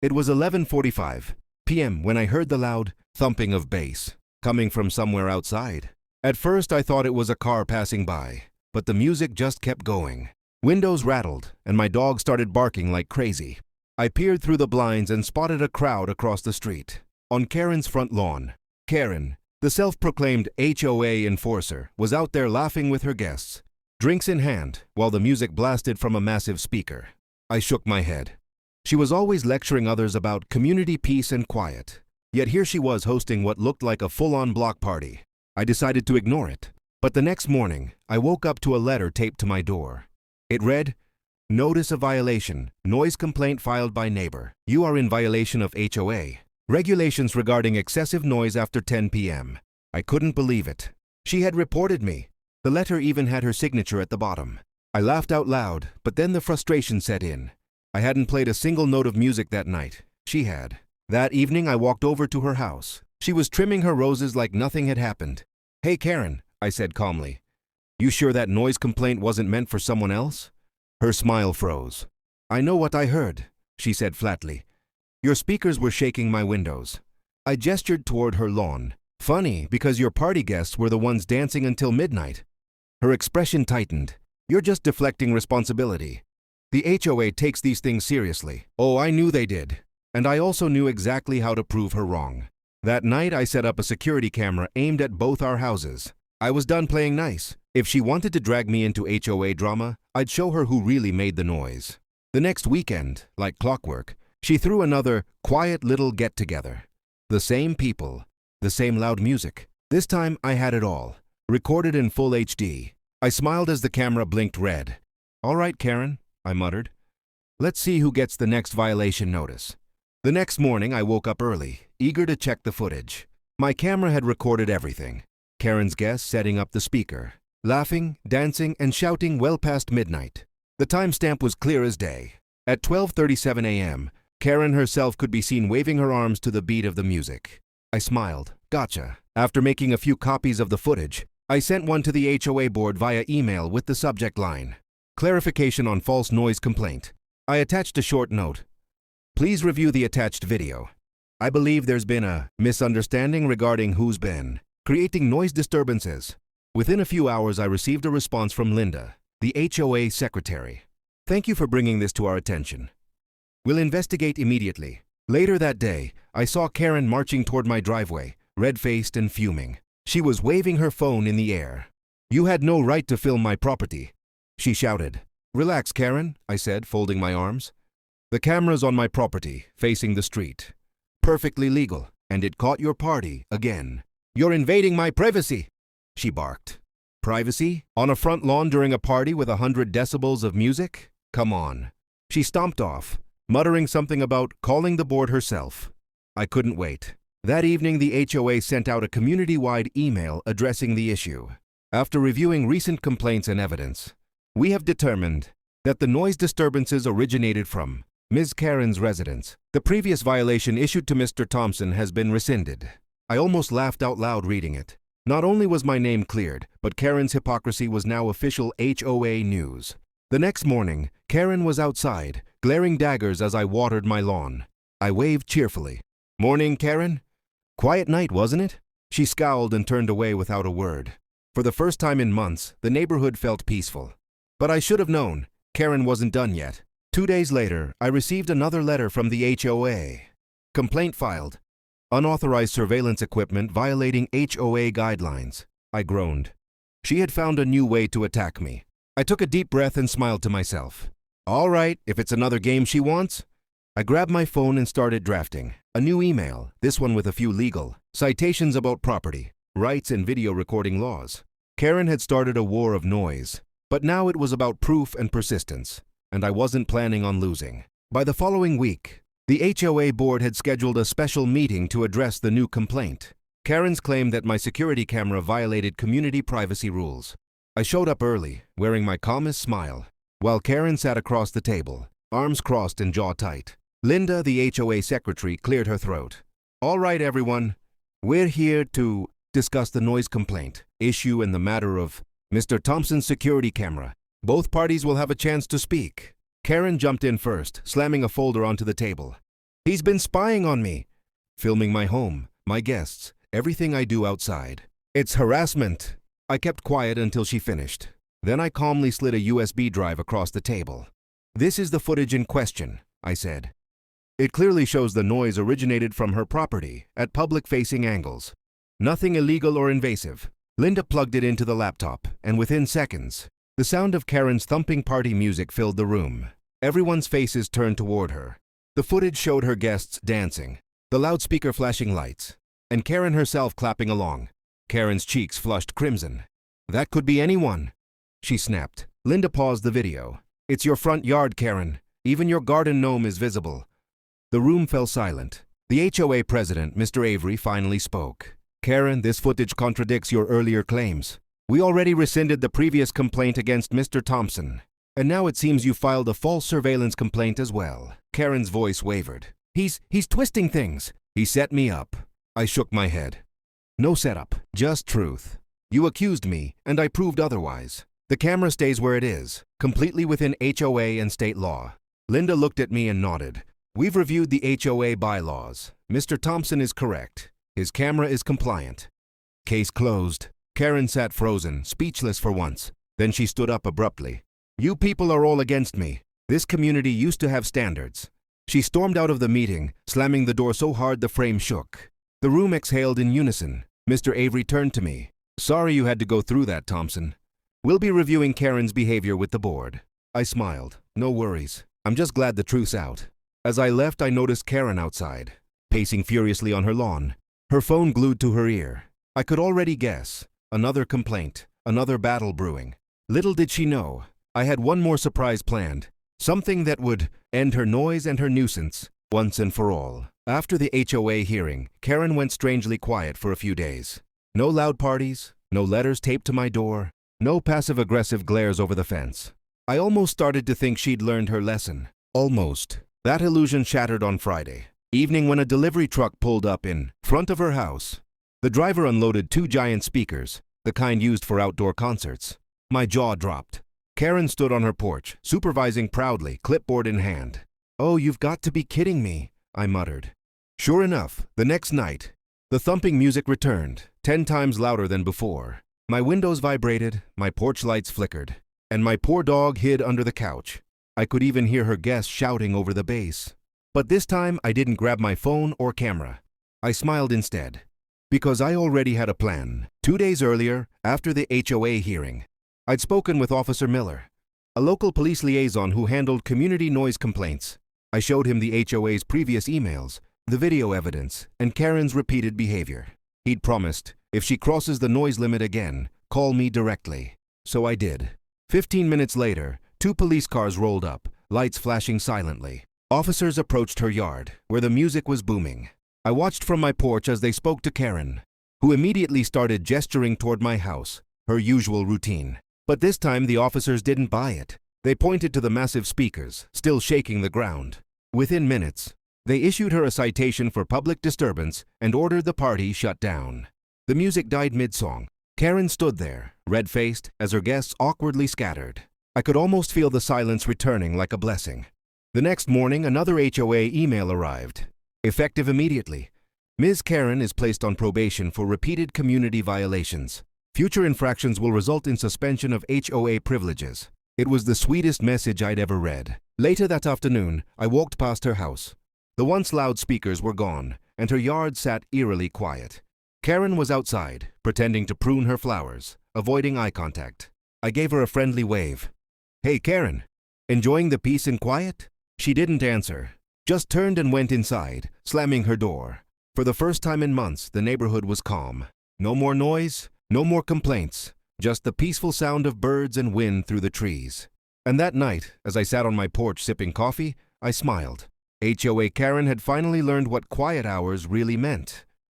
It was 11:45 p.m. when I heard the loud thumping of bass coming from somewhere outside. At first I thought it was a car passing by, but the music just kept going. Windows rattled, and my dog started barking like crazy. I peered through the blinds and spotted a crowd across the street. On Karen's front lawn, Karen, the self-proclaimed HOA enforcer, was out there laughing with her guests, drinks in hand, while the music blasted from a massive speaker. I shook my head. She was always lecturing others about community peace and quiet, yet here she was hosting what looked like a full-on block party. I decided to ignore it, but the next morning, I woke up to a letter taped to my door. It read, "Notice of violation, noise complaint filed by neighbor. You are in violation of HOA. Regulations regarding excessive noise after 10 p.m. I couldn't believe it. She had reported me. The letter even had her signature at the bottom. I laughed out loud, but then the frustration set in. I hadn't played a single note of music that night. She had. That evening, I walked over to her house. She was trimming her roses like nothing had happened. "Hey, Karen," I said calmly. "You sure that noise complaint wasn't meant for someone else?" Her smile froze. "I know what I heard," she said flatly. "Your speakers were shaking my windows." I gestured toward her lawn. "Funny, because your party guests were the ones dancing until midnight." Her expression tightened. "You're just deflecting responsibility. The HOA takes these things seriously." Oh, I knew they did. And I also knew exactly how to prove her wrong. That night, I set up a security camera aimed at both our houses. I was done playing nice. If she wanted to drag me into HOA drama, I'd show her who really made the noise. The next weekend, like clockwork, she threw another quiet little get-together. The same people, the same loud music. This time, I had it all, recorded in full HD. I smiled as the camera blinked red. "All right, Karen," I muttered. "Let's see who gets the next violation notice." The next morning, I woke up early, eager to check the footage. My camera had recorded everything. Karen's guests setting up the speaker, laughing, dancing, and shouting well past midnight. The timestamp was clear as day. At 12:37 a.m., Karen herself could be seen waving her arms to the beat of the music. I smiled. Gotcha. After making a few copies of the footage, I sent one to the HOA board via email with the subject line, "Clarification on false noise complaint." I attached a short note. "Please review the attached video. I believe there's been a misunderstanding regarding who's been creating noise disturbances." Within a few hours, I received a response from Linda, the HOA secretary. "Thank you for bringing this to our attention. We'll investigate immediately." Later that day, I saw Karen marching toward my driveway, red-faced and fuming. She was waving her phone in the air. "You had no right to film my property," she shouted. "Relax, Karen," I said, folding my arms. "The camera's on my property, facing the street. Perfectly legal, and it caught your party again." "You're invading my privacy," she barked. "Privacy? On a front lawn during a party with 100 decibels of music? Come on." She stomped off, muttering something about calling the board herself. I couldn't wait. That evening, the HOA sent out a community-wide email addressing the issue. After reviewing recent complaints and evidence, we have determined that the noise disturbances originated from Ms. Karen's residence. The previous violation issued to Mr. Thompson has been rescinded. I almost laughed out loud reading it. Not only was my name cleared, but Karen's hypocrisy was now official HOA news. The next morning, Karen was outside, glaring daggers as I watered my lawn. I waved cheerfully. "Morning, Karen. Quiet night, wasn't it?" She scowled and turned away without a word. For the first time in months, the neighborhood felt peaceful. But I should have known. Karen wasn't done yet. 2 days later, I received another letter from the HOA. Complaint filed. Unauthorized surveillance equipment violating HOA guidelines. I groaned. She had found a new way to attack me. I took a deep breath and smiled to myself. All right, if it's another game she wants. I grabbed my phone and started drafting. A new email, this one with a few legal citations about property, rights, and video recording laws. Karen had started a war of noise, but now it was about proof and persistence, and I wasn't planning on losing. By the following week, the HOA board had scheduled a special meeting to address the new complaint. Karen's claim that my security camera violated community privacy rules. I showed up early, wearing my calmest smile, while Karen sat across the table, arms crossed and jaw tight. Linda, the HOA secretary, cleared her throat. All right, everyone. We're here to discuss the noise complaint issue and the matter of Mr. Thompson's security camera. Both parties will have a chance to speak. Karen jumped in first, slamming a folder onto the table. He's been spying on me, filming my home, my guests, everything I do outside. It's harassment. I kept quiet until she finished. Then I calmly slid a USB drive across the table. This is the footage in question, I said. It clearly shows the noise originated from her property at public-facing angles. Nothing illegal or invasive. Linda plugged it into the laptop, and within seconds, the sound of Karen's thumping party music filled the room. Everyone's faces turned toward her. The footage showed her guests dancing, the loudspeaker flashing lights, and Karen herself clapping along. Karen's cheeks flushed crimson. That could be anyone, she snapped. Linda paused the video. It's your front yard, Karen. Even your garden gnome is visible. The room fell silent. The HOA president, Mr. Avery, finally spoke. Karen, this footage contradicts your earlier claims. We already rescinded the previous complaint against Mr. Thompson. And now it seems you filed a false surveillance complaint as well. Karen's voice wavered. He's twisting things. He set me up. I shook my head. No setup, just truth. You accused me, and I proved otherwise. The camera stays where it is, completely within HOA and state law. Linda looked at me and nodded. We've reviewed the HOA bylaws. Mr. Thompson is correct. His camera is compliant. Case closed. Karen sat frozen, speechless for once. Then she stood up abruptly. You people are all against me. This community used to have standards. She stormed out of the meeting, slamming the door so hard the frame shook. The room exhaled in unison. Mr. Avery turned to me. Sorry you had to go through that, Thompson. We'll be reviewing Karen's behavior with the board. I smiled. No worries. I'm just glad the truth's out. As I left, I noticed Karen outside, pacing furiously on her lawn, her phone glued to her ear. I could already guess. Another complaint, another battle brewing. Little did she know, I had one more surprise planned. Something that would end her noise and her nuisance, once and for all. After the HOA hearing, Karen went strangely quiet for a few days. No loud parties, no letters taped to my door, no passive-aggressive glares over the fence. I almost started to think she'd learned her lesson. Almost. That illusion shattered on Friday evening when a delivery truck pulled up in front of her house. The driver unloaded 2 giant speakers, the kind used for outdoor concerts. My jaw dropped. Karen stood on her porch, supervising proudly, clipboard in hand. Oh, you've got to be kidding me, I muttered. Sure enough, the next night, the thumping music returned, 10 times louder than before. My windows vibrated, my porch lights flickered, and my poor dog hid under the couch. I could even hear her guests shouting over the bass. But this time, I didn't grab my phone or camera. I smiled instead, because I already had a plan. 2 days earlier, after the HOA hearing, I'd spoken with Officer Miller, a local police liaison who handled community noise complaints. I showed him the HOA's previous emails, the video evidence, and Karen's repeated behavior. He'd promised, if she crosses the noise limit again, call me directly. So I did. 15 minutes later, 2 police cars rolled up, lights flashing silently. Officers approached her yard, where the music was booming. I watched from my porch as they spoke to Karen, who immediately started gesturing toward my house, her usual routine. But this time the officers didn't buy it. They pointed to the massive speakers, still shaking the ground. Within minutes, they issued her a citation for public disturbance and ordered the party shut down. The music died mid-song. Karen stood there, red-faced, as her guests awkwardly scattered. I could almost feel the silence returning like a blessing. The next morning, another HOA email arrived. Effective immediately. Ms. Karen is placed on probation for repeated community violations. Future infractions will result in suspension of HOA privileges. It was the sweetest message I'd ever read. Later that afternoon, I walked past her house. The once loud speakers were gone, and her yard sat eerily quiet. Karen was outside, pretending to prune her flowers, avoiding eye contact. I gave her a friendly wave. Hey, Karen, enjoying the peace and quiet? She didn't answer, just turned and went inside, slamming her door. For the first time in months, the neighborhood was calm. No more noise, no more complaints, just the peaceful sound of birds and wind through the trees. And that night, as I sat on my porch sipping coffee, I smiled. HOA Karen had finally learned what quiet hours really meant.